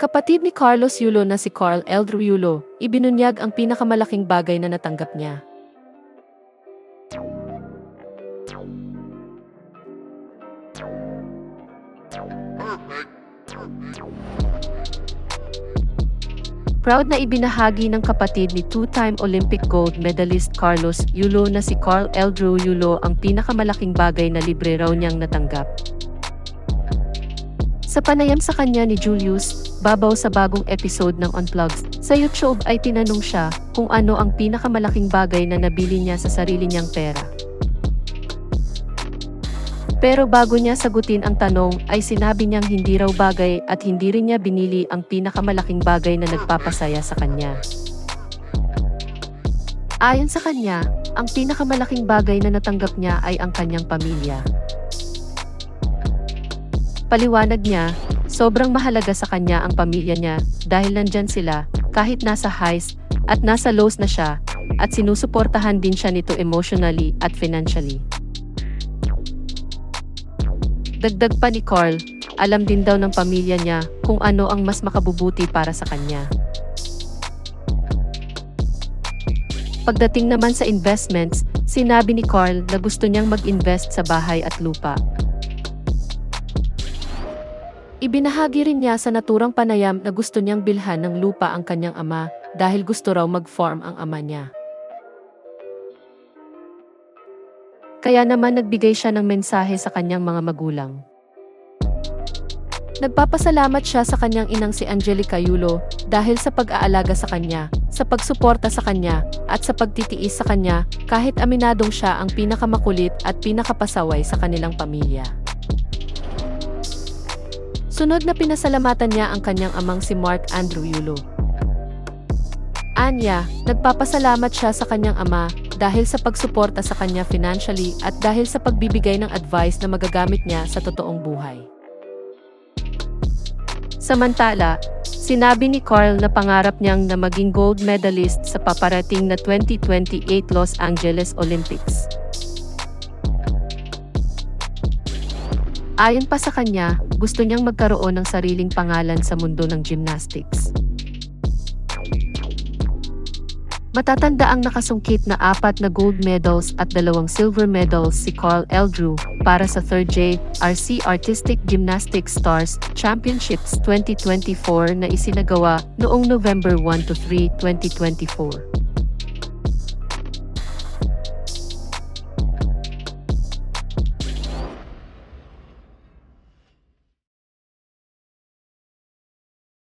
Kapatid ni Carlos Yulo na si Carl Eldrew Yulo, ibinunyag ang pinakamalaking bagay na natanggap niya. Proud na ibinahagi ng kapatid ni two-time Olympic gold medalist Carlos Yulo na si Carl Eldrew Yulo ang pinakamalaking bagay na libre raw niyang natanggap. Sa panayam sa kanya ni Julius Babaw sa bagong episode ng Unplugged sa YouTube ay tinanong siya kung ano ang pinakamalaking bagay na nabili niya sa sarili niyang pera. Pero bago niya sagutin ang tanong ay sinabi niyang hindi raw bagay at hindi rin niya binili ang pinakamalaking bagay na nagpapasaya sa kanya. Ayon sa kanya, ang pinakamalaking bagay na natanggap niya ay ang kanyang pamilya. Paliwanag niya, sobrang mahalaga sa kanya ang pamilya niya dahil nandyan sila kahit nasa highs at nasa lows na siya at sinusuportahan din siya nito emotionally at financially. Dagdag pa ni Carl, alam din daw ng pamilya niya kung ano ang mas makabubuti para sa kanya. Pagdating naman sa investments, sinabi ni Carl na gusto niyang mag-invest sa bahay at lupa. Ibinahagi rin niya sa naturang panayam na gusto niyang bilhan ng lupa ang kanyang ama dahil gusto raw mag-farm ang ama niya. Kaya naman nagbigay siya ng mensahe sa kanyang mga magulang. Nagpapasalamat siya sa kanyang inang si Angelica Yulo dahil sa pag-aalaga sa kanya, sa pagsuporta sa kanya, at sa pagtitiis sa kanya kahit aminadong siya ang pinakamakulit at pinakapasaway sa kanilang pamilya. Sunod na pinasalamatan niya ang kanyang amang si Mark Andrew Yulo. Anya, nagpapasalamat siya sa kanyang ama dahil sa pagsuporta sa kanya financially at dahil sa pagbibigay ng advice na magagamit niya sa totoong buhay. Samantala, sinabi ni Carl na pangarap niyang na maging gold medalist sa paparating na 2028 Los Angeles Olympics. Ayon pa sa kanya, gusto niyang magkaroon ng sariling pangalan sa mundo ng gymnastics. Matatanda ang nakasungkit na 4 na gold medals at 2 silver medals si Carl Eldrew para sa 3rd JRC Artistic Gymnastics Stars Championships 2024 na isinagawa noong November 1 to 3, 2024.